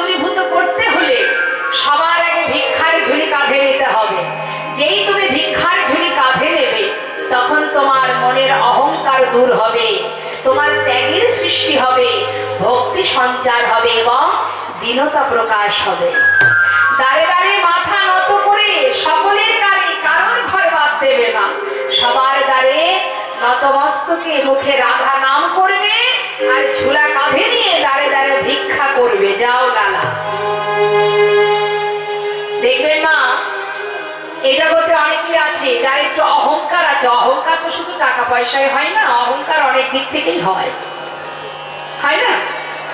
দূরীভূত করতে হলে সবার আগে ভিক্ষার ঝুলি কাঁধে নিতে হবে। যেই তুমি ভিক্ষার ঝুলি কাঁধে নেবে তখন তোমার মনের অহংকার দূর হবে, তোমার ত্যাগের সৃষ্টি হবে, ভক্তি সঞ্চার হবে এবং দীনতা প্রকাশ হবে। দাঁড়ে দাঁড়িয়ে মাথা নত করে সকলের গাড়ি কারোর ঘর বাদ দেবে না, সবার দ্বারে নতমস্তকে মুখে রাধা নাম করবে আর ঝুলা কাঁধে নিয়ে দাঁড়ে দাঁড়িয়ে ভিক্ষা করবে। যাও লালা। দেখবেন মা, এই জগতে অনেকে আছে যার একটু অহংকার আছে। অহংকার তো শুধু টাকা পয়সায় হয় না, অহংকার অনেক দিক থেকেই হয়, হয় না?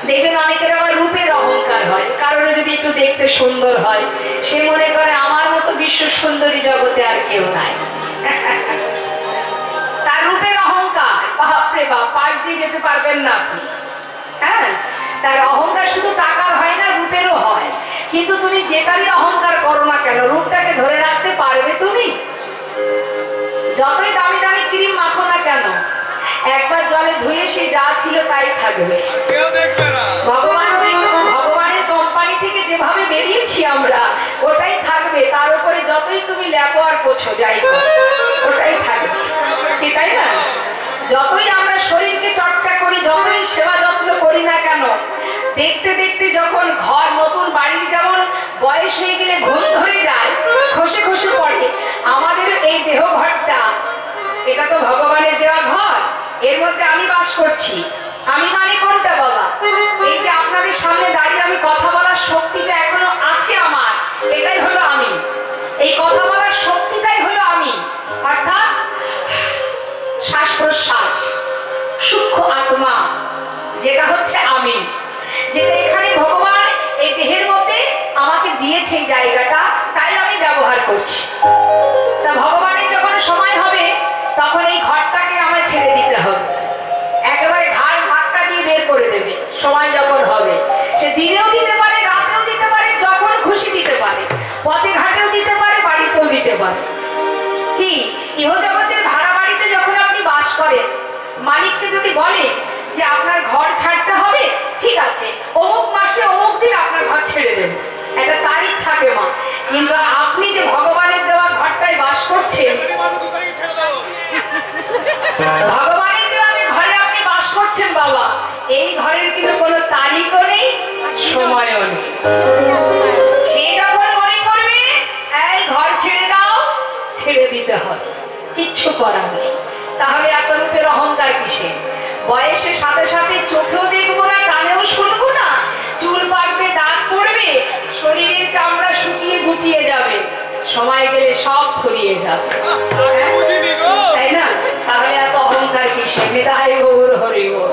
দেখবেন অনেকের আবার রূপের অহংকার হয়। কারণ যদি একটু দেখতে সুন্দর হয় সে মনে করে আমার মতো বিশ্ব সুন্দরী জগতে আর কেউ নাই। তার রূপের অহংকার, বাপরে বাপ, পাশ দিয়ে যেতে পারবেন না আপনি। হ্যাঁ, তার অহংকার শুধু টাকার হয় না, রূপেরও হয়। কিন্তু তুমি যেটারই অহংকার করো না কেন, রূপটাকে ধরে রাখতে পারবে তুমি? যতই দামি দামি ক্রিম মাখো না কেন, একবার জলে ধুলে সে যা ছিল তাই থাকবে। ভগবানের কোম্পানি থেকে যেভাবে বেরিয়েছি আমরা ওটাই থাকবে। তার উপরে যতই তুমি ল্যাপো আর পোছো যাই ওটাই থাকবে, তাই না? যতই আমরা শরীরকে চর্চা করি, যতই সেবা যত্ন করি না কেন, দেখতে দেখতে যখন ঘর, নতুন বাড়ির যেমন বয়স হয়ে গেলে ঘুম ধরে যায়, খসে খসে পড়ে, আমাদের এই দেহ ঘরটা, এটা তো ভগবানের দেওয়া ঘর। এর মধ্যে আমি বাস করছি। আমি মানে কোনটা বাবা? এই যে আপনাদের সামনে দাঁড়িয়ে আমি কথা বলার শক্তিটা এখনো আছে আমার, এটাই হলো আমি। এই কথা বলার শক্তিটাই হলো আমি, অর্থাৎ শ্বাস প্রশ্বাস, সূক্ষ্ম আত্মা, যেটা হচ্ছে আমি, যেটা এখানে ভগবান এই দেহের মধ্যে আমাকে দিয়েছে জায়গাটা, তাই আমি ব্যবহার করছি। তা ভগবানের যখন সময় হবে তখন এই ঘরটাকে আমায় ছেড়ে দিতে হবে, একেবারে ঘাড় ধাক্কা দিয়ে বের করে দেবে। সময় যখন হবে, সে দিনেও দিতে পারে, রাতেও দিতে পারে, যখন খুশি দিতে পারে, পথে ঘাটেও দিতে পারে, বাড়িতেও দিতে পারে। কি ইহজগতের ভাড়া বাড়িতে যখন আপনি বাস করেন, মালিককে যদি বলে যে আপনার ঘর ছাড়তে হবে, ঠিক আছে, অমুক মাসে অমুক দিন আপনার ঘর ছেড়ে দেবে, একটা তারিখ থাকে মা। কিন্তু আপনি যে ভগবানের দেওয়া ঘরটায় বাস করছেন, ভগবানের দেওয়া ঘরে আপনি বাস করছেন বাবা, এই ঘরের কিন্তু কোনো তারিখও নেই, সময়ও নেই। সে যখন মনে করবে এই ঘর ছেড়ে দাও, ছেড়ে দিতে হবে, কিচ্ছু করার নেই। তাহলে এত রূপের অহংকার কিসে? বয়সের সাথে সাথে চোখেও দেখবো না, কানেও শুনবো না, চুল পাকবে, দাগ পড়বে, শরীরের চামড়া শুকিয়ে গুটিয়ে যাবে, সময় গেলে সব ফুরিয়ে যাবে, তাই না? তাহলে এত অহংকার কিসে? নিতাই গৌর হরি গৌর।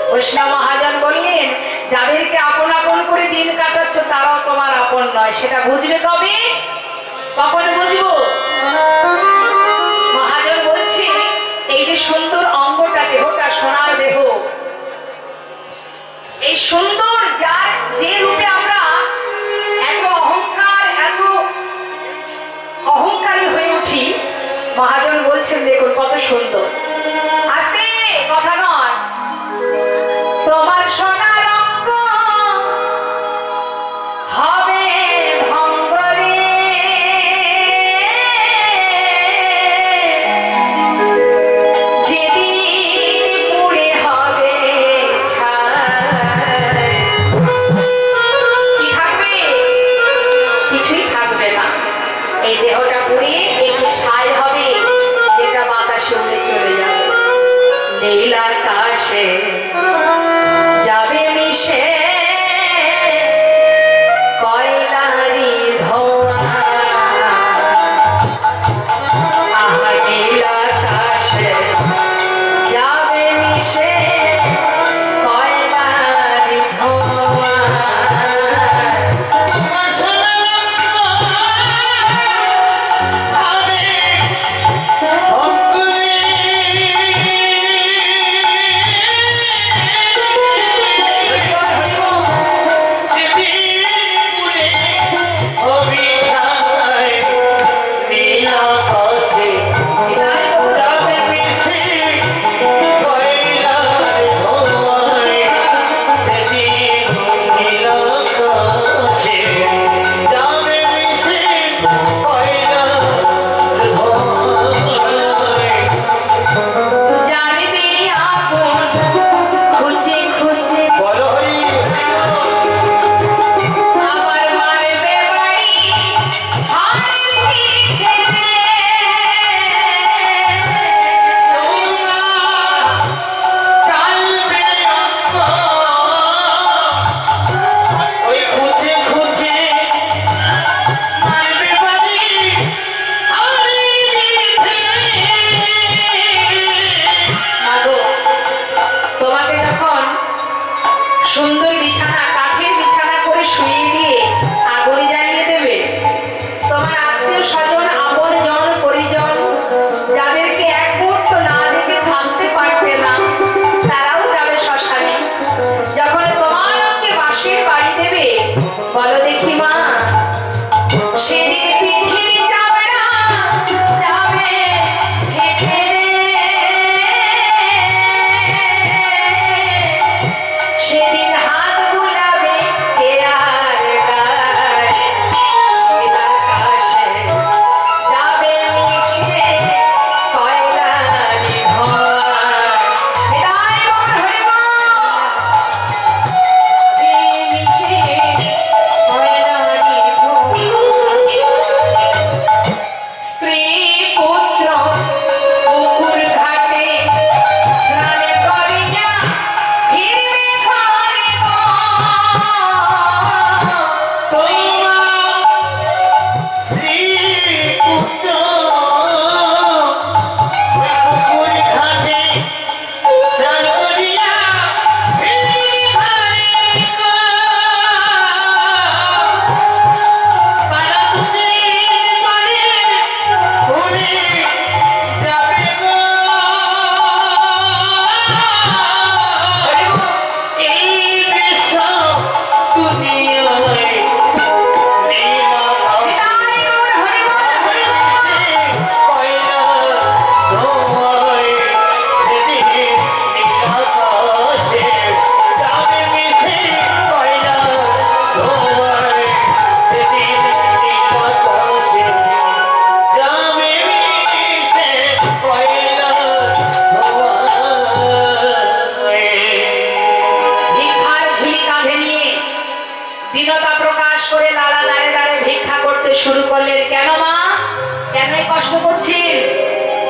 কৃষ্ণ মহাজন বললেন, যাদেরকে আপন আপন করে দিন কাটাচ্ছ তারাও তোমার আপন নয়। সেটা বুঝবে কবে? কখন বুঝবো? মহাজন বলছে, এই যে সুন্দর অঙ্গটা, দেহটা, সোনার দেহ, এই সুন্দর যার যে রূপে আমরা এত অহংকারী হয়ে উঠি, মহাজন বলছেন দেখুন কত সুন্দর। আজকে কথা নয়, তোমার সোনার অঙ্গ হবে ভঙ্গরে, যেদিন পুড়ে হবে ছাই। কি থাকবে? কিছুই থাকবে না। এই দেহটা পুড়িয়ে একটু ছাই হবে, যেটা বাতাসে উড়ে চলে যাবে। সেদিন পিঠির চামড়া যাবে হেঁটে সেদিন হাত বুলাবে কে আর গায় আকাশে যাবে মিছে কয়লারি দীনতা প্রকাশ করে লালা দাঁড়ে দাঁড়ে ভিক্ষা করতে শুরু করলেন। কেন মা, কেন কষ্ট করছেন?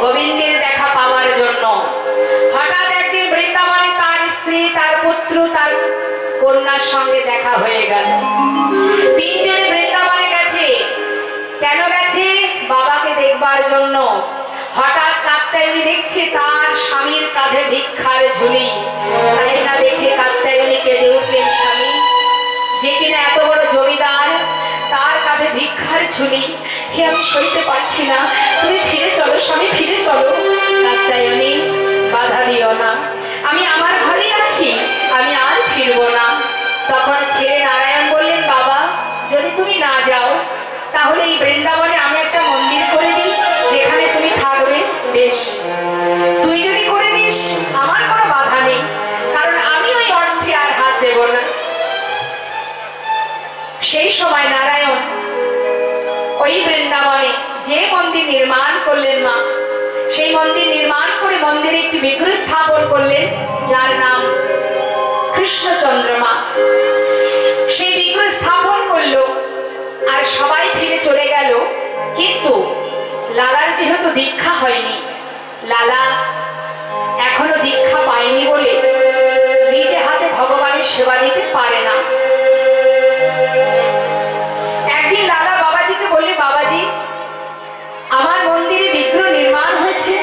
গোবিন্দের দেখা পাওয়ার জন্য। হঠাৎ একদিন বৃন্দাবনে তার স্ত্রী, তার পুত্র, তার কন্যার সঙ্গে দেখা হয়ে গেল। তিনজনে বৃন্দাবনে গেছে। কেন গেছে? বাবাকে দেখবার জন্য। হঠাৎ কাত্যায়নী দেখছে তার স্বামীর কাঁধে ভিক্ষার ঝুলি। তাই না দেখে কাত্যায়নী কেঁদে উঠলেন। স্বামী যে কিনা এত বড় জমিদার, তার কাঁধে ভিক্ষার ঝুলি, হে আমি সইতে পারছি না, তুমি ফিরে চলো স্বামী, ফিরে চলো। কাত্যায়নী বাধা দিও না, আমি আমার ঘরেই আছি, আমি আর ফিরবো না। তখন ছেলে নারায়ণ বললেন, বাবা যদি তুমি না যাও তাহলে এই বৃন্দাবনে আমি একটা মন্দির করে দিই, যেখানে তুমি থাকবে। বেশ, তুই যদি করে দিস আমার কোনো বাধা নেই, কারণ আমি ওই অর্থে আর হাত দেব না। সেই সময় নারায়ণ ওই বৃন্দাবনে যে মন্দির নির্মাণ করলেন মা, সেই মন্দির নির্মাণ করে মন্দিরে একটি বিগ্রহ স্থাপন করলেন, যার নাম কৃষ্ণচন্দ্রমা। সেই বিগ্রহ স্থাপন করলো আর সবাই ফিরে চলে গেল। কিন্তু লালার যেহেতু দীক্ষা হয়নি, লালা এখনো দীক্ষা পায়নি বলে নিজে হাতে ভগবানের সেবা দিতে পারে না। একদিন লালা বাবাজিকে বললে, বাবাজি আমার মন্দিরে বিগ্রহ নির্মাণ হয়েছে,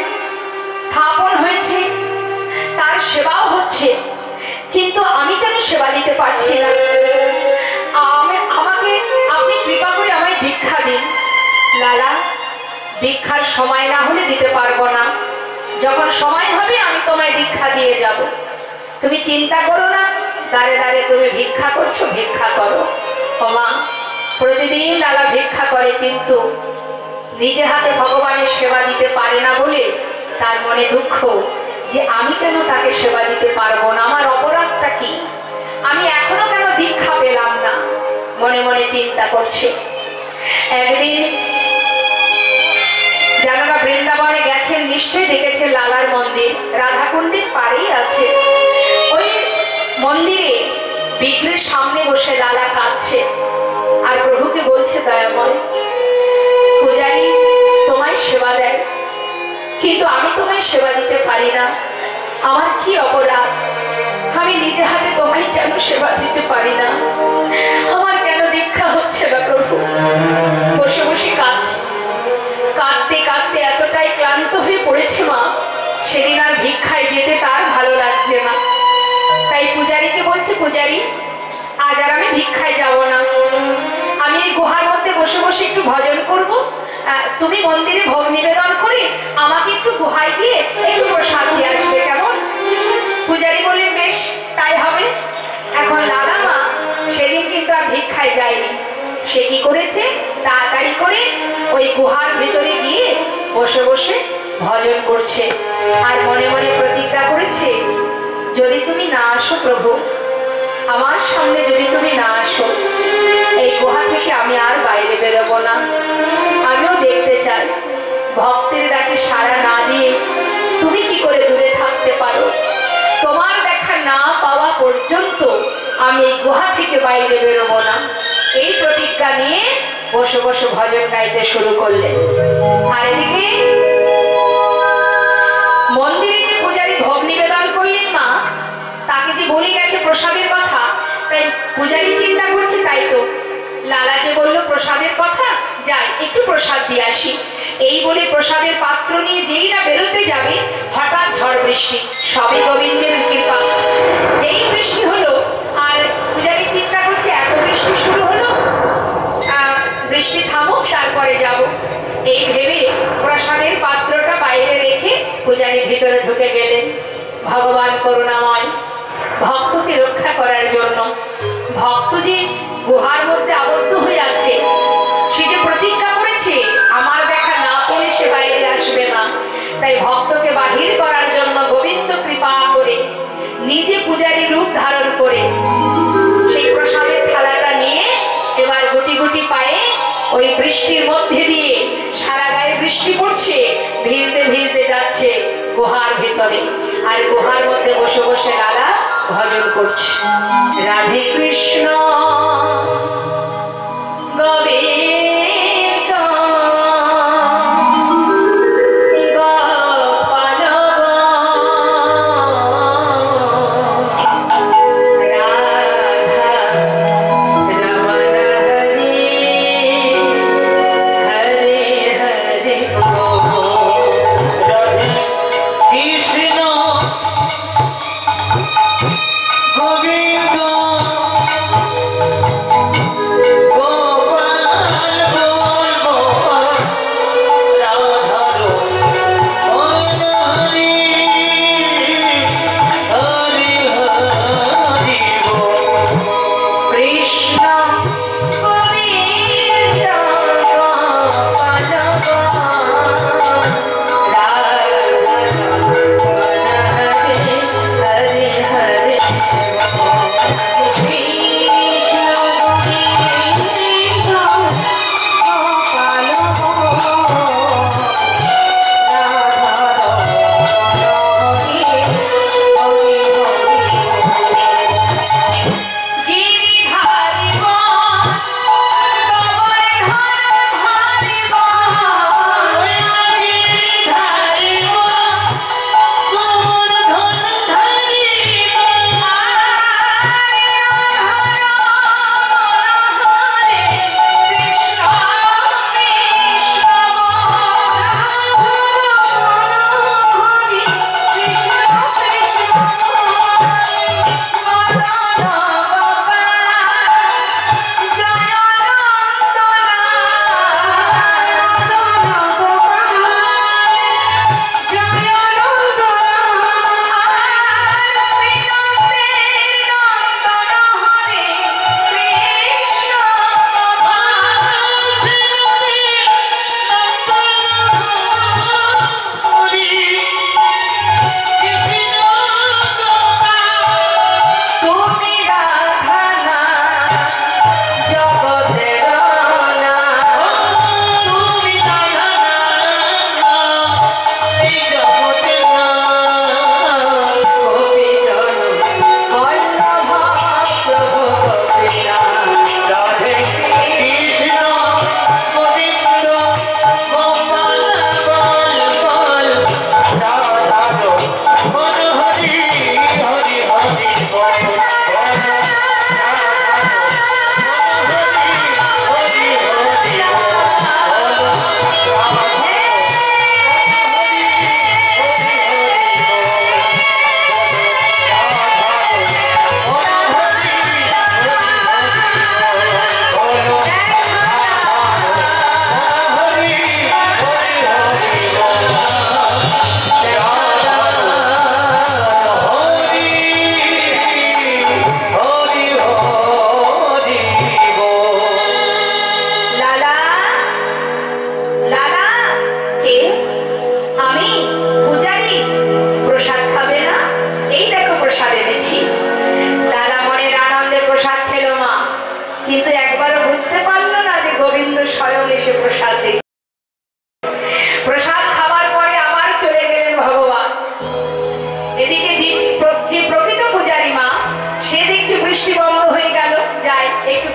স্থাপন হয়েছে, তার সেবাও হচ্ছে, কিন্তু আমি কেন সেবা দিতে পারছি না? আমাকে আপনি কৃপা করে আমায় দীক্ষা দিন। লালা, দীক্ষার সময় না হলে দিতে পারবো না, যখন সময় হবে আমি তোমায় দীক্ষা দিয়ে যাব। তুমি চিন্তা করো না, দাঁড়ে দাঁড়িয়ে তুমি ভিক্ষা করছো, ভিক্ষা করো। ও মা, প্রতিদিন লালা ভিক্ষা করে, কিন্তু নিজে হাতে ভগবানের সেবা দিতে পারে না বলে তার মনে দুঃখ যে আমি কেন তাকে সেবা দিতে পারবো না, আমার অপরাধটা কি, আমি এখনো কেন দীক্ষা পেলাম না, মনে মনে চিন্তা করছে। একদিন যারা বৃন্দাবনে গেছেন নিশ্চয়ই দেখেছেন লালার মন্দির রাধাকুণ্ডের পাড়েই আছে। ওই মন্দিরে বিগ্রহের সামনে বসে লালা কাঁদছে আর প্রভুকে বলছে, দয়াময় পূজারী তোমায় সেবা দেয়, কিন্তু আমি তোমায় সেবা দিতে পারি না, আমার কি অপরাধ, আমি নিজে হাতে তোমায় কেন সেবা দিতে পারি না, আমার কেন দীক্ষা হচ্ছে না প্রভু। বসে বসে কাঁদতে কাঁদতে এতটাই ক্লান্ত হয়ে পড়েছে মা, সেদিন আর ভিক্ষায় যেতে তার ভালো লাগছে না। তাই পূজারীকে বলছে, পূজারী আজ আর আমি ভিক্ষায় যাব না, আমি এই গুহার মধ্যে বসে বসে একটু ভজন করব, তুমি মন্দিরে ভোগ নিবেদন করে আমাকে একটু গুহায় গিয়ে একটু প্রসাদ দিয়ে আসবে, কেমন? পূজারী বললেন, বেশ তাই হবে। এখন লালা মা সেদিন কিন্তু আর ভিক্ষায় যায়নি, সে কি করেছে, তাড়াতাড়ি করে ওই গুহার ভিতরে গিয়ে বসে বসে ভজন করছে আর মনে মনে প্রতিজ্ঞা করেছে, যদি তুমি না আসো প্রভু, আমার সামনে যদি তুমি না আসো, এই গুহা থেকে আমি আর বাইরে বেরোবো না। আমিও দেখতে চাই ভক্তের ডাকে সাড়া না দিয়ে তুমি কি করে দূরে থাকতে পারো। তোমার দেখা না পাওয়া পর্যন্ত আমি এই গুহা থেকে বাইরে বেরোবো না। এই প্রতিজ্ঞা নিয়ে বসে বসে ভজন গাইতে শুরু করলেন। আর এদিকে মন্দিরে যে পূজারী ভোগ নিবেদন করলেন মা, তাকে যে বলে গেছে প্রসাদের কথা, তাই পূজারী চিন্তা করছে, তাই তো লালা যে বললো প্রসাদের কথা, যাই একটু প্রসাদ দিয়ে আসি। এই বলে প্রসাদের পাত্র নিয়ে যেই না বেরোতে যাবে, হঠাৎ ঝড় বৃষ্টি। সবে গোবিন্দের কৃপা, যেই বৃষ্টি হলো আর পূজারী চিন্তা করছে এত বৃষ্টি শুরু হলো, বৃষ্টি থামুক তারপরে যাব। এই ভেবে প্রসাদের পাত্রটা বাইরে রেখে পূজারী ভিতরে ঢুকে গেলেন। ভগবান করুণাময়, ভক্তকে রক্ষা করার জন্য, ভক্ত যে গুহার মধ্যে আবদ্ধ হয়ে আছে, সে যে প্রতিজ্ঞা করেছে আমার দেখা না পেলে সে বাইরে আসবে না, তাই ভক্তকে বাহির করার জন্য গোবিন্দ কৃপা করে নিজে পূজারী রূপ ধারণ করে সেই প্রসাদের থালাটা নিয়ে এবার গুটি গুটি পায়ে ওই বৃষ্টির মধ্যে দিয়ে, সারা গায়ে বৃষ্টি পড়ছে, ভিজতে ভিজতে যাচ্ছে গুহার ভিতরে। আর গুহার মধ্যে বসে বসে লালা ভজন করছে, রাধে কৃষ্ণ গোবিন্দ গোপাল রাধা রমণ হরি হরে হরে রাধে কৃষ্ণ গোবিন্দ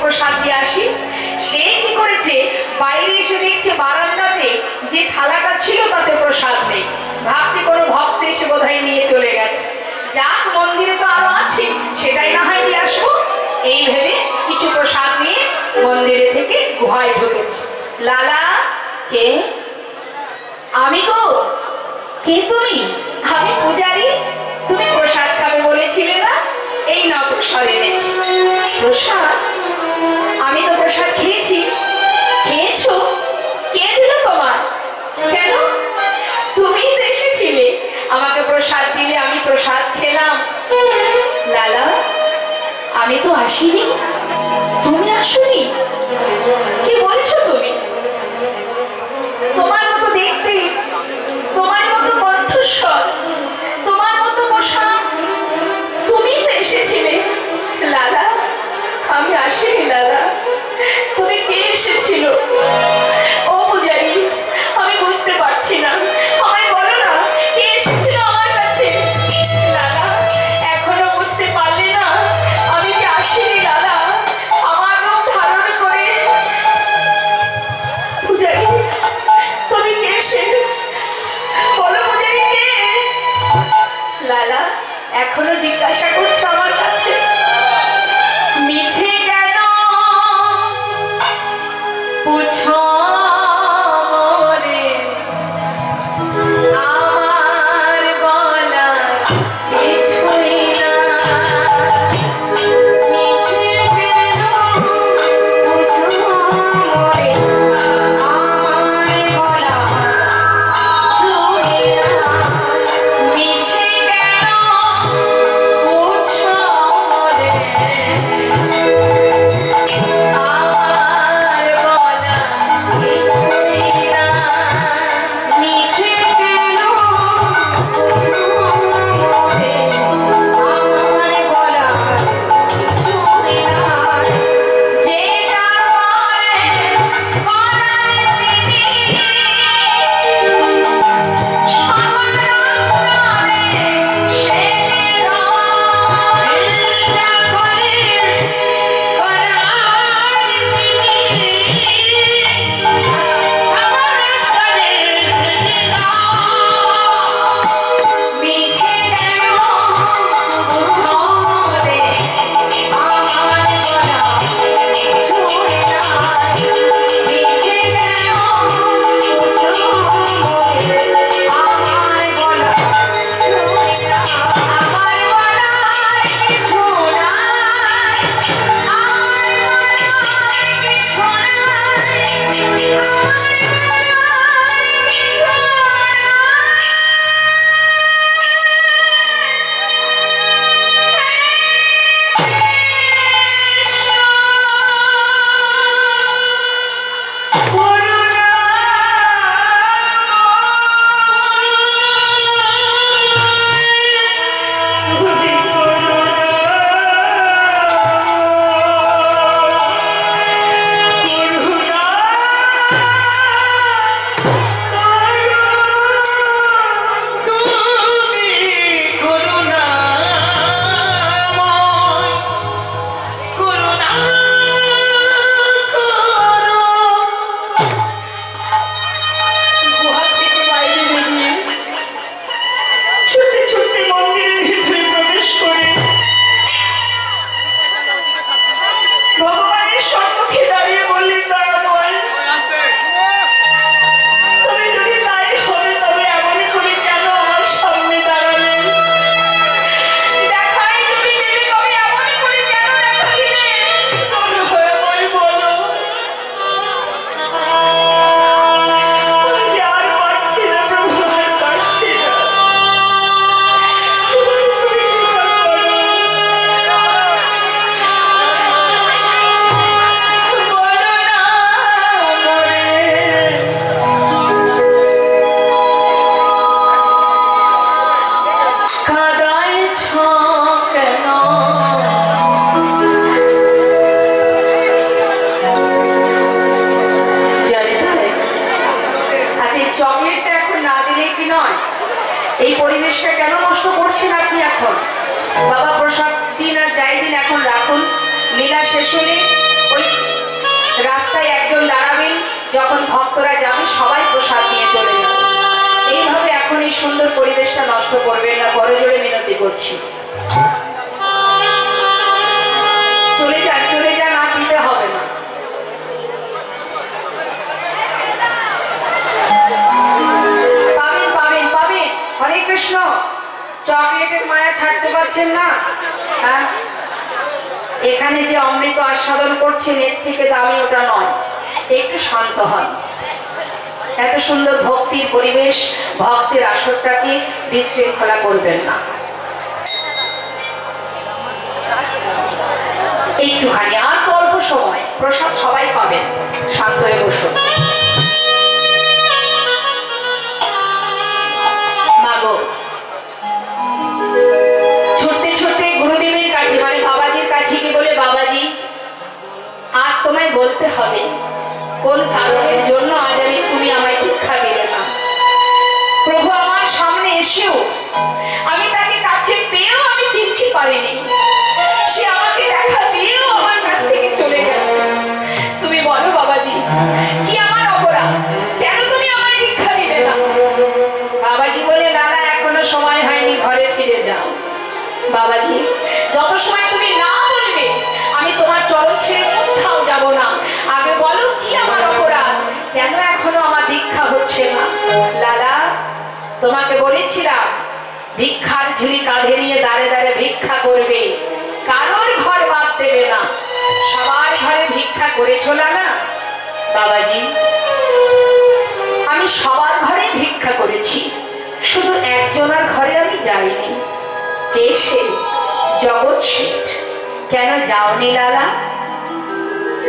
প্রসাদ দিয়ে আসি। সে কি করেছে, বাইরে এসে দেখছে বারান্দাতে যে থালাটা ছিল তাতে প্রসাদ নেই। ভাবছে কোনো ভক্ত এসে বোধহয় নিয়ে চলে গেছে, যাক মন্দিরে তো আরো আছে, সেটাই না হয় দিয়ে আসবো। এই ভেবে কিছু প্রসাদ নিয়ে মন্দিরে থেকে গুহায় ঢুকেছে। লালা, কে? আমি গো। কে তুমি? আমি পূজারি। তুমি প্রসাদ খাবে বলেছিলে না, এই না প্রসাদ এনেছি। প্রসাদ? আমি তো প্রসাদ খেয়েছি। খেয়েছো? কে দিল তোমার? কেন? তুমি তো এসেছিলে, আমাকে প্রসাদ দিলে, আমি প্রসাদ খেলাম। লালা, আমি তো আসিনি, তুমি আসোনি। কি বলছো তুমি? তোমার মতো দেখতে, তোমার মতো কণ্ঠস্বর, তোমার মতো পোশাক, তুমি তো এসেছিলে। লালা, আমি আসিনি। লালা, তুমি কে এসেছিল? ও পূজারি, আমি বুঝতে পারছি না, আমায় বলো না কে এসেছিল আমার কাছে। লালা, এখনো বুঝতে পারলে না আমি কি আসিনি? লালা, আমার রূপ ধারণ করে। পূজারি, তুমি কে এসে বলো? পূজারি কে? লালা, এখনো জিজ্ঞাসা করছো আমার কাছে? মিছে কেন পুছো মরে, আমার বলা কিছুই না। মিছে কেন পুছো মরে, আমার বলা কিছুই না। মিছে কেন পুছো মরে, আমার বলা কিছুই না। মিছে কেন পুছো মরে, আমার বলা কিছুই না। যেটা করে করার তিনি, সবার অন্তরে সে রয়। যেটা করে করার তিনি, সবার অন্তরে তিনি রয়। মিছে কেন পুছো মরে, আমার বলা কিছুই না। মিছে কেন পুছো মরে, আমার বলা কিছুই না। আমার বলা কিছু নাই, আমার বলা কিছু গুহা থেকে বাইরে বেরিয়ে ছুটে ছুটে মন্দিরের ভিতরে প্রবেশ করে ভগবানের সম্মুখে দাঁড়িয়ে বললেন, দয়াময়, তুমি যদি তাই হবে তবে এমন করে কেন আমার সামনে দাঁড়ালে? দেখাই তুমি দেবে, তবে এমন করে কেন দেখা দিলে? বলো দয়াময়, বলো। যে আর পারছি না প্রভু, আর পারছি না। তুমি কৃপা করো। বলো না করে। কাঁদাইছ কেন? জানি তাই। আচ্ছা, এই চকলেটটা এখন না দিলে কি নয়? এই পরিবেশটা কেন নষ্ট করছেন আপনি এখন? বাবা প্রসাদ দিন আর যাই দিন, এখন রাখুন। লীলা শেষ হলে ওই রাস্তায় একজন দাঁড়াবেন, যখন ভক্তরা যাবে সবাই প্রসাদ নিয়ে চলে যাবে। এইভাবে এখন এই সুন্দর পরিবেশটা নষ্ট করবেন না, বড় জোরে মিনতি করছি। চলে যান, আর দিতে হবে না। পাবেন। হরে কৃষ্ণ। চকলেটের মায়া ছাড়তে পারছেন না? হ্যাঁ, এখানে যে অমৃত আস্বাদন করছেন এর থেকে দামি ওটা নয়। একটু শান্ত হন। এত সুন্দর ভক্তির পরিবেশ, ভক্তের আসরটাকে বিশৃঙ্খলা করবেন না। একটুখানি, আর অল্প সময়, প্রসাদ সবাই পাবেন। শান্ত হয়ে বসুন। মাগো, ছুটতে গুরুদেবের কাছে, মানে বাবাজির কাছে কি বলে, বাবাজি আজ তোমায় বলতে হবে কোন কারণের জন্য আজ তুমি আমায় দীক্ষা দিলে না। প্রভু আমার সামনে এসেও আমি তাকে কাছে পেয়েও আমি চিনতে পারিনি। সে আমাকে দেখা দিয়েও আমার কাছ থেকে চলে গেছে। তুমি বলো বাবাজি, কি আমার অপরাধ? কেন তুমি আমায় দীক্ষা দিলে না? বাবাজি বলে, দাদা এখনো সময় হয়নি, ঘরে ফিরে যাও। বাবাজি, যত সময় তুমি না বলবে আমি তোমার চরণ ছেড়ে কোথাও যাব না। আগে বলো কি আমার অপরাধ, কেন এখনো আমার দীক্ষা হচ্ছে না? লালা, তোমাকে বলেছিলাম ভিক্ষার ঝুড়ি কাঁধে নিয়ে দাঁড়ে দাঁড়ে ভিক্ষা করবে, কারোর ঘর বাদ দেবে না। সবার ঘরে ভিক্ষা করেছো না? বাবাজি, আমি সবার ঘরে ভিক্ষা করেছি, শুধু একজনের ঘরে আমি যাইনি। কে সে? জগৎ শেঠ। কেন যাওনি লালা?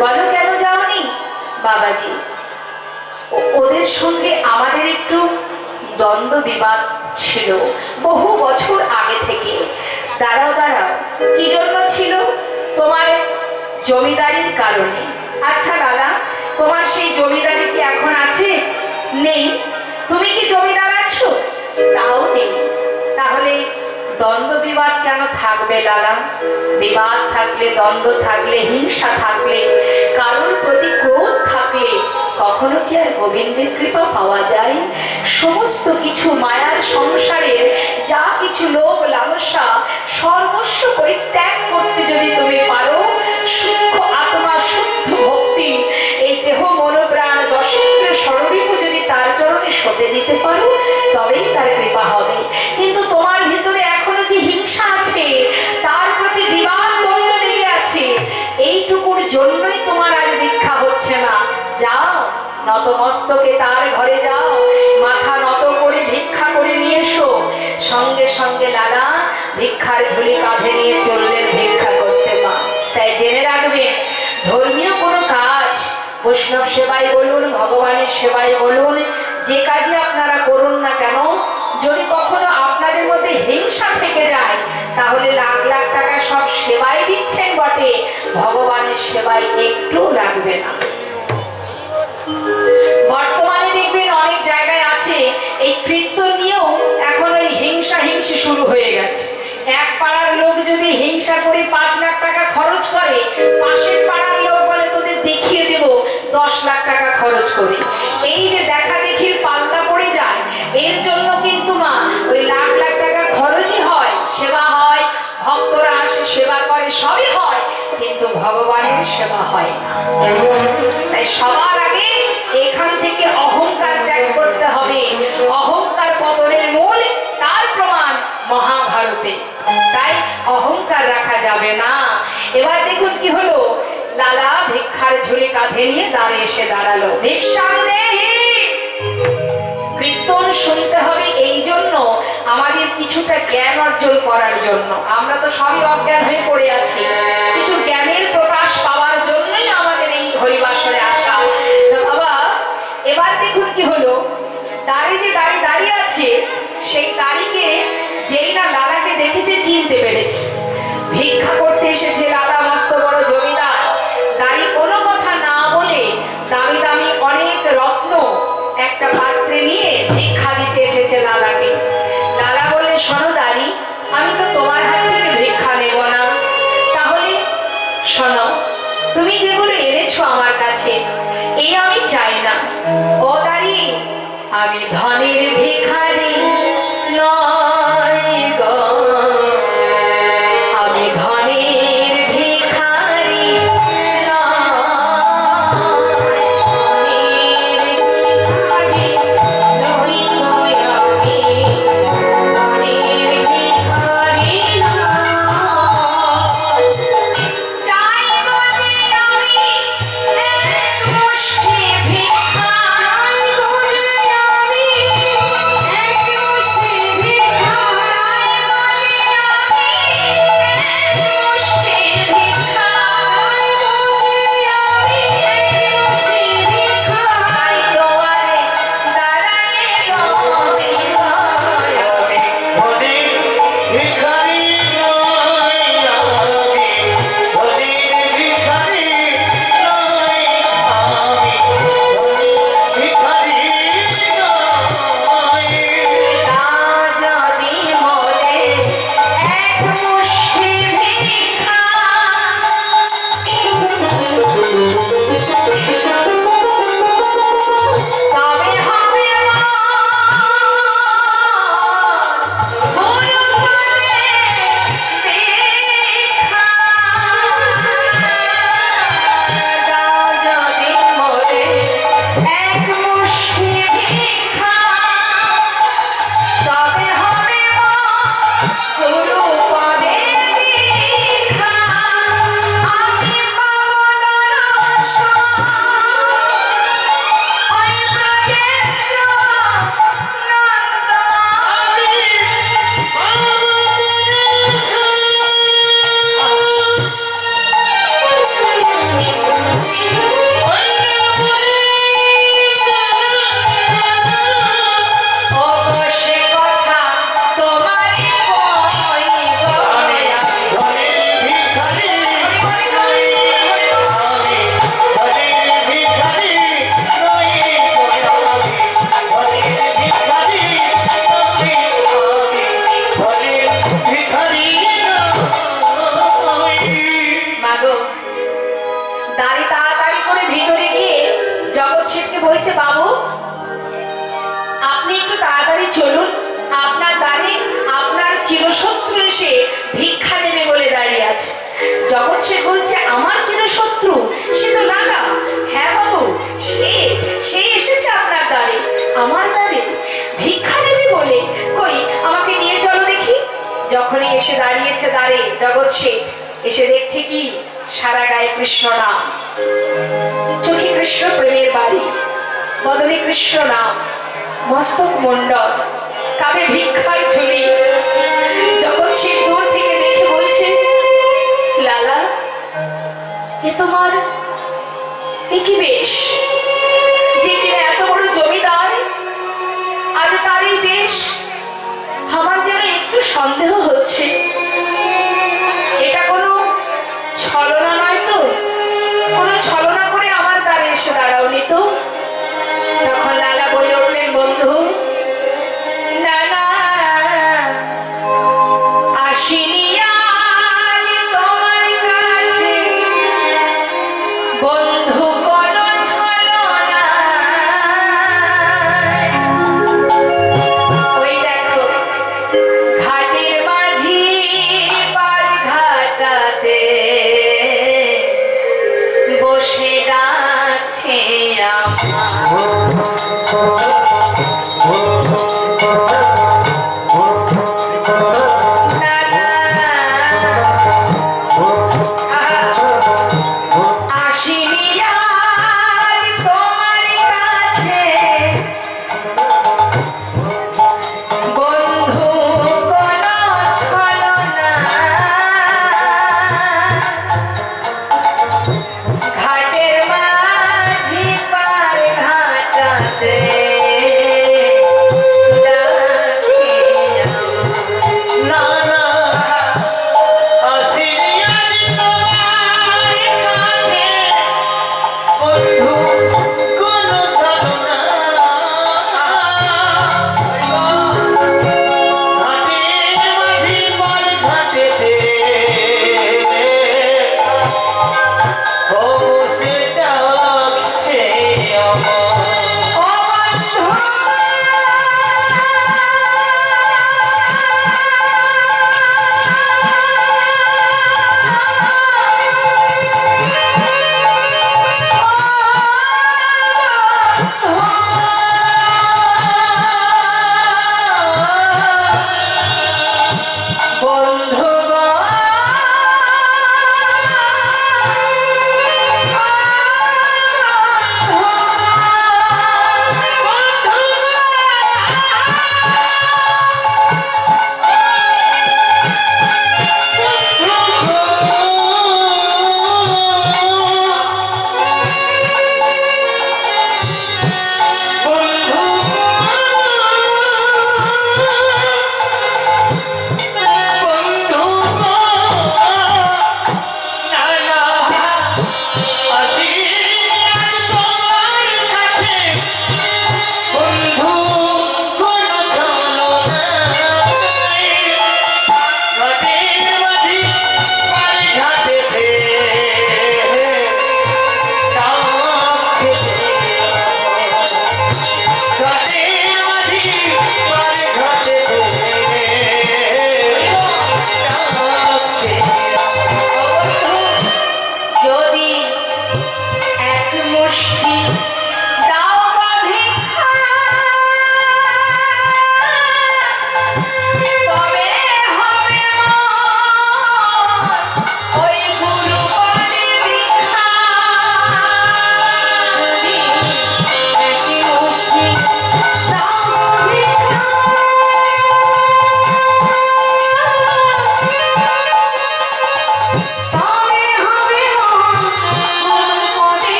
বলো কেন যাওনি? বাবাজি, ওদের সঙ্গে আমাদের একটু দ্বন্দ্ব বিবাদ ছিল বহু বছর আগে থেকে। দাঁড়াও, কি জন্য ছিল? তোমার জমিদারির কারণে। আচ্ছা লালা, তোমার সেই জমিদারি কি এখন আছে? নেই। তুমি কি জমিদার আছো? তাও নেই। তাহলে দ্বন্দ্ব বিবাদ কেন থাকবে লালা? বিবাদ থাকলে, দ্বন্দ্ব থাকলে, হিংসা থাকলে, কারোর প্রতি ক্রোধ থাকলে কখনো কি আর গোবিন্দের কৃপা পাওয়া যায়? সমস্ত কিছু মায়ার সংসারের যা কিছু লোভ লালসা সর্বস্ব পরিত্যাগ করতে যদি তুমি পারো, সূক্ষ্ম আত্মা, শুদ্ধ ভক্তি, এই দেহ মনোপ্রাণ দশেন্দ্র স্বরূপ যদি তার চরণে সঁপে দিতে পারো, তবেই তার কৃপা হবে। কিন্তু তোমার ভিতরে এখনো যে হিংসা আছে, তার প্রতি বিবাদ দ্বন্দ্ব লেগে আছে, এইটুকুর জন্যই তোমার আর দীক্ষা হচ্ছে না। যাও, নতমস্তকে তার ঘরে যাও, মাথা নত করে ভিক্ষা করে নিয়ে এসো। সঙ্গে সঙ্গে লালা ভিক্ষার ঝুলি কাঁধে নিয়ে চললেন ভিক্ষা করতে। মা, তাই জেনে রাখবেন, ধর্মীয় কোনো কাজ, বৈষ্ণব সেবাই বলুন, ভগবানের সেবাই বলুন, যে কাজে আপনারা করুন না কেন, যদি কখনো আপনাদের মধ্যে হিংসা থেকে যায়, তাহলে লাখ লাখ টাকা সব সেবাই দিচ্ছেন বটে, ভগবানের সেবায় একটু লাগবে না। বর্তমানে দেখবেন অনেক জায়গায় আছে এই কীর্তন নিয়েও এখন ওই হিংসি শুরু হয়ে গেছে। এক পাড়ার লোক যদি হিংসা করে 5 লাখ টাকা খরচ করে, পাশের পাড়ার লোক বলে তোদের দেখিয়ে দেব 10 লাখ টাকা খরচ করে। এই যে দেখা দেখির পাল্লা পড়ে যায়, এর জন্য কিন্তু মা ওই লাখ লাখ টাকা খরচই হয়, সেবা হয়, ভক্তরা আসে সেবা করে, সবই হয়, কিন্তু ভগবানের সেবা হয় না। তাই সবার আগে এখান থেকে অহংকার ত্যাগ করতে হবে। অহংকার পতনের মূল, তার প্রমাণ মহাভারতে। তাই অহংকার রাখা যাবে না। এবার দেখুন কি হলো, লালা ভিক্ষার ঝুলি কাঁধে নিয়ে দাঁড়িয়ে এসে দাঁড়ালো। ভিক্ষা নেহি। কীর্তন শুনতে হবে এই জন্য, আমাদের কিছুটা জ্ঞান অর্জন করার জন্য। আমরা তো সবই অজ্ঞান হয়ে পড়ে আছি, কিছু জ্ঞানের প্রকাশ পাওয়ার জন্যই আমাদের এই হরিবাসরে আসা। বাবা, এবার দেখুন কি হলো, দাঁড়িয়ে আছে, সেই দাঁড়িকে যেই না লালাকে দেখেছে চিনতে পেরেছে। ভিক্ষা করতে এসেছে লালা, মস্ত বড় জমিদার। দাঁড়ি কোনো কথা না বলে দামি দামি অনেক রত্ন একটা পাত্রে নিয়ে ভিক্ষা দিতে এসেছে লালাকে। লালা বললে, শোনো দাঁড়ি, আমি তো তোমার হাত থেকে ভিক্ষা নেব না, তাহলে তুমি যেগুলো এনেছো আমার কাছে এই আমি চাই না। ও দাঁড়ি, আমি ধনের ভিখারি নয় গো, আমি ধনের ভিখারি জগৎ সে বলছে আমার চিরশত্রু সে তো লালা। হ্যাঁ বাবু, সে এসেছে আপনার দ্বারে, আমার দ্বারে ভিক্ষা দেবে বলে। কই আমাকে নিয়ে চলো দেখি। যখনই এসে দাঁড়িয়েছে দ্বারে জগৎ শেঠ, এসে দেখছি কি সারা গায়ে কৃষ্ণ নাম, চোখে কৃষ্ণ প্রেমের বাড়ি, বদনে কৃষ্ণ নাম, মস্তক মণ্ডল, কাঁধে ভিক্ষার ঝুলি। জগৎ শেঠ দূর থেকে দেখে বলছে, লালা এ তোমার কি বেশ, যে কিনা এত বড় জমিদার, আজ তার এই বেশ। আমার যেন একটু সন্দেহ হচ্ছে, এটা কোনো ছলনা নয় তো? কোনো ছলনা করে আমার দ্বারে এসে দাঁড়াওনি তো? তখন লালা বলে উঠলেন, বন্ধু না না, আসিনি তোমার কাছে বন্ধু কোনো ছলনা। ওই দেখো ঘাটের মাঝি পার ঘাটাতে বসে ডাকছে Oh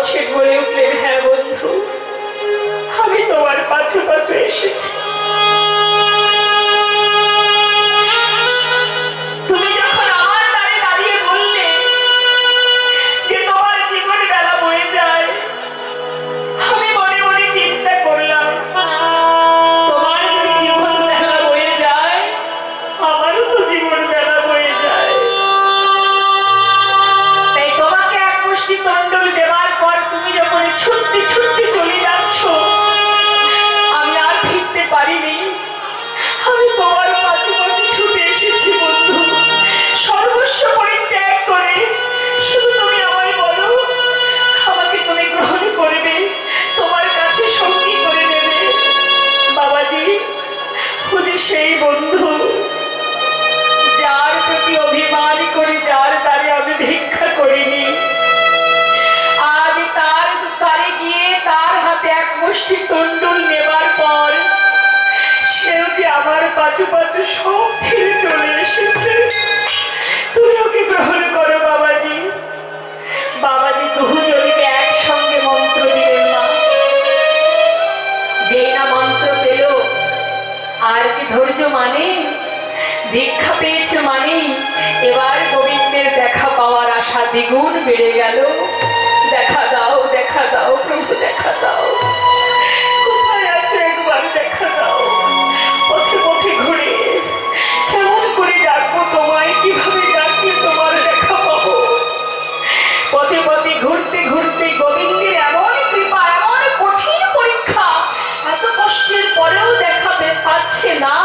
শেঠ বলে উঠলেন, হ্যাঁ বন্ধু, আমি তোমার পাছু পাছু এসেছি। তুমি যখন আমার দ্বারে দাঁড়িয়ে বললে যে তোমার জীবন বেলা বয়ে যায়, আমি মনে মনে চিন্তা করলাম, তোমার যদি জীবন বেলা বয়ে যায়, আমারও তো জীবন বেলা বয়ে যায়। তাই তোমাকে এক মুষ্টি তন্ডল দেওয়ার পর তুমি যখন ছুটতে ছুটতে চলে যাচ্ছ, আমি আর ফিরতে পারিনি। আমি তোমার পাছু পাছু ছুটে এসেছি বন্ধু, সর্বস্ব পরিত্যাগ করে। শুধু তুমি আমায় বলো, আমাকে তুমি গ্রহণ করবে, তোমার কাছে সঙ্গী করে নেবে। বাবাজি, বুঝি সেই বন্ধু যার প্রতি অভিমান করে, যার দ্বারে আমি ভিক্ষা করিনি, আজ তার দ্বারে গিয়ে তার হাতে এক মুষ্টি তন্ডুল নেবার পর সেও যে আমার পাছু পাছু সব ছেড়ে চলে এসেছে। তুমি ওকে গ্রহণ করো বাবাজি। বাবাজি দুজনকে একসঙ্গে মন্ত্র দিলেন মা। যেই না মন্ত্র পেল, আর কি ধৈর্য মানে, ভিক্ষা পেয়েছে মানে এবার গোবিন্দের দেখা পাওয়ার আশা দ্বিগুণ বেড়ে গেল। দেখা দাও, দেখা দাও প্রভু, দেখা দাও, কোথায় আছো একবার দেখা দাও। পথে পথে ঘুরে কেমন করে ডাকবো তোমায়, কিভাবে ডাকলে তোমার দেখা পাবো। পথে পথে ঘুরতে ঘুরতে গোবিন্দের এমন কৃপা, এমন কঠিন পরীক্ষা, এত কষ্টের পরেও দেখা পাচ্ছে না।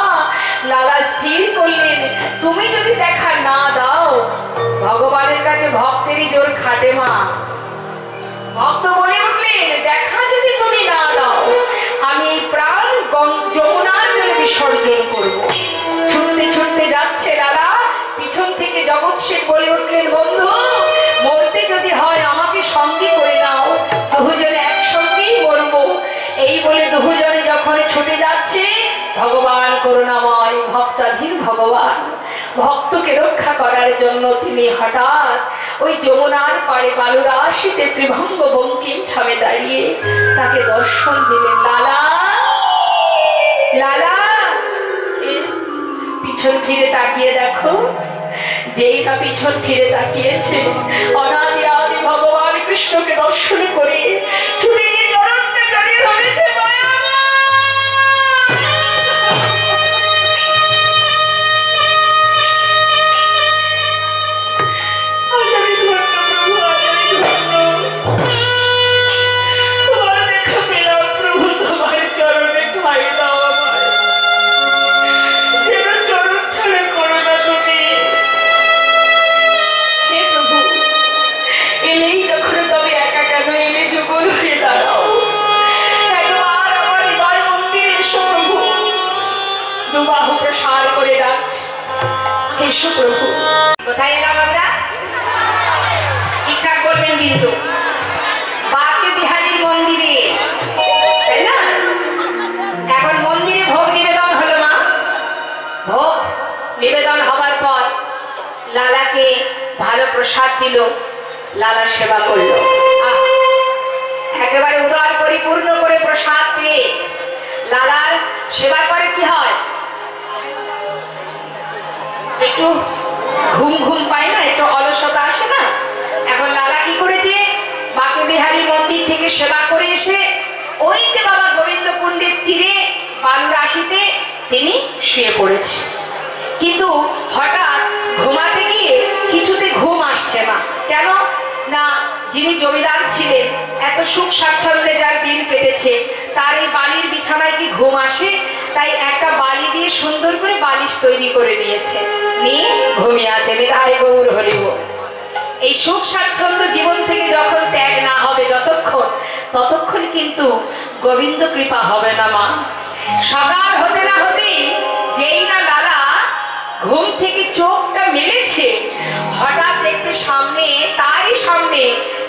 লালা স্থির করলেন, তুমি যদি দেখা না দাও, ভগবানের কাছে ভক্তেরই জোর খাটে মা। ভক্ত বলে উঠলেন, দেখা যদি তুমি না দাও, আমি এই প্রাণ যমুনার জলে বিসর্জন করব। ছুটতে ছুটতে যাচ্ছে লালা, পিছন থেকে জগৎ শেঠ বলে উঠলেন, বন্ধু, মরতে যদি হয় আমাকে সঙ্গে করে নাও, দুজনে একসঙ্গেই মরবো। এই বলে দুজনে যখন ছুটে যাচ্ছে, ভগবান করুণাময়, ভক্তাধীন ভগবান ভক্তকে রক্ষা করার জন্য তিনি হঠাৎ ওই যমুনার পাড়ে বালুরাশিতে ত্রিভঙ্গ বঙ্কিম থামে দাঁড়িয়ে তাকে দর্শন দিলেন। লালা, লালা, পিছন ফিরে তাকিয়ে দেখো। যেই না পিছন ফিরে তাকিয়েছে, অনাদি আদি ভগবান কৃষ্ণকে দর্শন করে ছুটে গিয়ে চরণটা জড়িয়ে ধরেছে। প্রভু, কোথায় এলাম আমরা? ঠিকঠাক বলবেন কিন্তু। বাকে বিহারীর মন্দিরে, তাই না? এখন মন্দিরে ভোগ নিবেদন হলো মা। ভোগ নিবেদন হবার পর লালাকে ভালো প্রসাদ দিল, লালা সেবা করলো। একেবারে উদার পরিপূর্ণ করে প্রসাদ পেয়ে লালার সেবা করে কি হয়, একটু ঘুম ঘুম পায় না, একটু অলসতা আসে না। এখন লালা কি করেছে, বাকে বিহারী মন্দির থেকে সেবা করে এসে ওই যে বাবা গোবিন্দ কুণ্ডের তীরে বালুরাশিতে তিনি শুয়ে পড়েছে। কিন্তু হঠাৎ ঘুমাতে গিয়ে কিছুতে ঘুম আসছে না। কেন না, যিনি জমিদার ছিলেন, এত সুখ স্বাচ্ছন্দ্যে যার দিন কেটেছে, তার এই বালির বিছানায় কি ঘুম আসে? তাই একটা বালি দিয়ে সুন্দর করে বালিশ তৈরি করে নিয়েছে, নিয়ে ঘুমিয়ে আছে। নিতাই গৌর হরি বল। এই সুখ স্বাচ্ছন্দ্য জীবন থেকে যখন ত্যাগ না হবে ততক্ষণ কিন্তু গোবিন্দ কৃপা হবে না মা। সকাল হতে না হতেই যেই না লালা ঘুম থেকে চোখটা মেলেছে, হঠাৎ দেখছে সামনে, তারই সামনে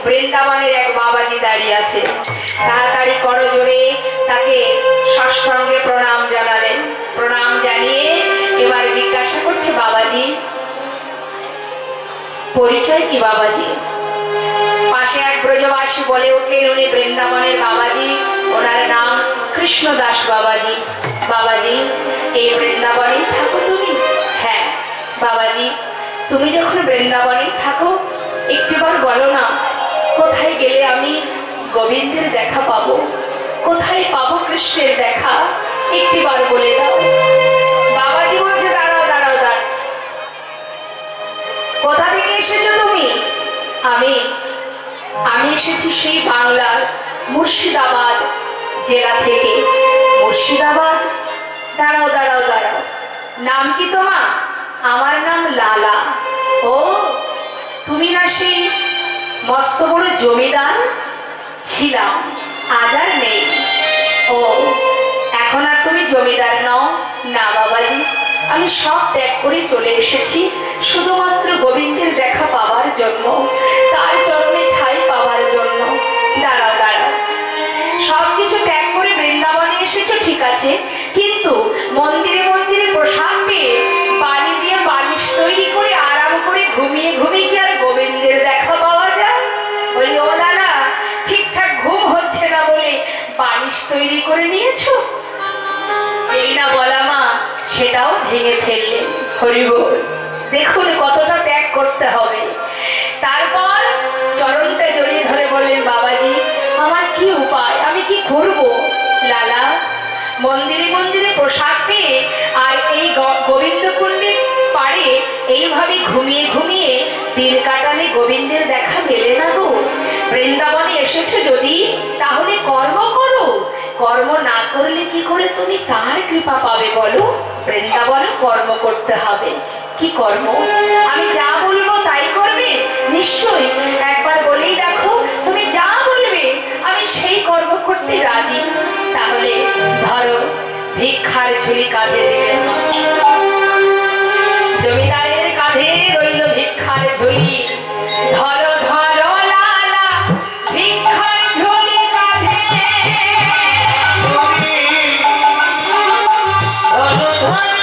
বৃন্দাবনের এক বাবাজি দাঁড়িয়ে আছে। তাড়াতাড়ি করজোড়ে তাকে সাষ্টাঙ্গে প্রণাম জানালেন। প্রণাম জানিয়ে এবার জিজ্ঞাসা করছে, বাবাজি পরিচয় কি বাবাজি? পাশে এক ব্রজবাসী বলে ওঠেন উনি বৃন্দাবনের বাবাজি, ওনার নাম কৃষ্ণদাস বাবাজি। বাবাজি, এই বৃন্দাবনে থাকো তুমি? হ্যাঁ বাবাজি, তুমি যখন বৃন্দাবনে থাকো একটিবার বলো না, কোথায় গেলে আমি গোবিন্দের দেখা পাবো, কোথায় পাবো কৃষ্ণের দেখা, একটিবার বলে দাও। বাবাজি বলছে দাঁড়াও দাঁড়াও দাঁড়াও, কোথা থেকে এসেছো তুমি? আমি এসেছি সেই বাংলার মুর্শিদাবাদ জেলা থেকে। মুর্শিদাবাদ? দাঁড়াও দাঁড়াও দাঁড়াও, নাম কি তোমার? আমার নাম লালা। ও, তুমি না সেই মস্ত বড় জমিদার? ছিলাম, আজ আর নেই। ও, এখন আর তুমি জমিদার নও? না বাবাজি, আমি সব ত্যাগ করে চলে এসেছি শুধুমাত্র গোবিন্দের দেখা পাওয়ার জন্য, তার চরণে ঠাঁই পাওয়ার জন্য। দাঁড়াও দাঁড়াও, সবকিছু ত্যাগ করে বৃন্দাবনে এসেছো ঠিক আছে, কিন্তু মন্দিরে মন্দিরে প্রসাদ পেয়ে বালি দিয়ে বালিশ তৈরি করে আরাম করে ঘুমিয়ে ঘুমিয়ে কি আর গোবিন্দের দেখা পাওয়া যায়? বলি ও দাদা, ঠিকঠাক ঘুম হচ্ছে না বলে বালিশ তৈরি করে নিয়েছো? এই না বলা মা, সেটাও ভেঙে ফেললে। হরিবল, দেখুন কতটা ত্যাগ করতে হবে। তারপর চরণটা জড়িয়ে ধরে বললেন বাবাজি, আমার কি উপায়, আমি কি করব? লালা, মন্দিরে মন্দিরে প্রসাদ পেয়ে আর এই গোবিন্দ কুণ্ডের পাড়ে এইভাবে ঘুমিয়ে ঘুমিয়ে দিন কাটালে গোবিন্দের দেখা মেলে না গো। বৃন্দাবনে এসেছো যদি, তাহলে কর্ম করো। কর্ম না করলে কি করে তুমি তার কৃপা পাবে বলো? বৃন্দাবনে কর্ম করতে হবে। কি কর্ম? আমি যা বলবো তাই করবে? নিশ্চয়ই, একবার বলেই দেখো, তুমি যা বলবে আমি সেই কর্ম করতে রাজি। তাহলে ধরো, ভিক্ষার ঝুলি কাঁধে দিলেন। জমিদারের কাঁধে রইল ভিক্ষার ঝুলি। ধরো ধরো লালা, ভিক্ষার ঝুলি কাঁধে। ধরো ধরো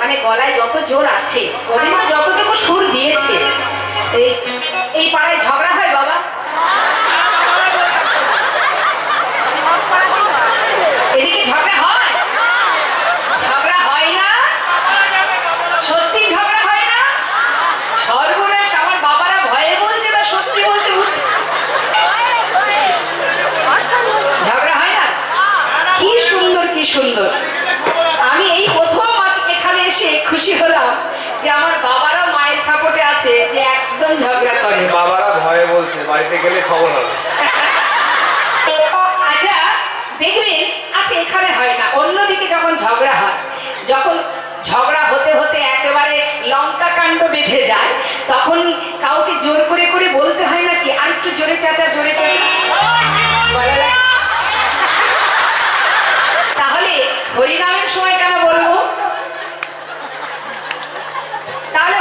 মানে গলায় যত জোর আছে গোবিন্দ যতটুকু সুর দিয়েছে। এই পাড়ায় ঝগড়া হয় বাবা? এদিকে ঝগড়া হয়? ঝগড়া হয় না? সত্যি ঝগড়া হয় না? সর্বনাশ, আমার বাবারা ভয়ে বলছে না সত্যি বলতে ঝগড়া হয় না? কি সুন্দর, কি সুন্দর। আমি এই প্রথম এখানে এসে খুশি হলাম যে আমার বাবারা মায়ের সাপোর্টে আছে, যে একদম ঝগড়া করে। বাবারা ভয়ে বলছে, বাড়িতে গেলে খবর হবে। আচ্ছা দেখবেন, আচ্ছা এখানে হয় না, অন্যদিকে যখন ঝগড়া হয়, যখন ঝগড়া হতে হতে একেবারে লঙ্কা কাণ্ড বেঁধে যায়, তখন কাউকে জোর করে করে বলতে হয় নাকি আর একটু জোরে চাচা, জোরে চাচা বলা লাগে? তাহলে হরিনামের সময় কেন বলবো? তাহলে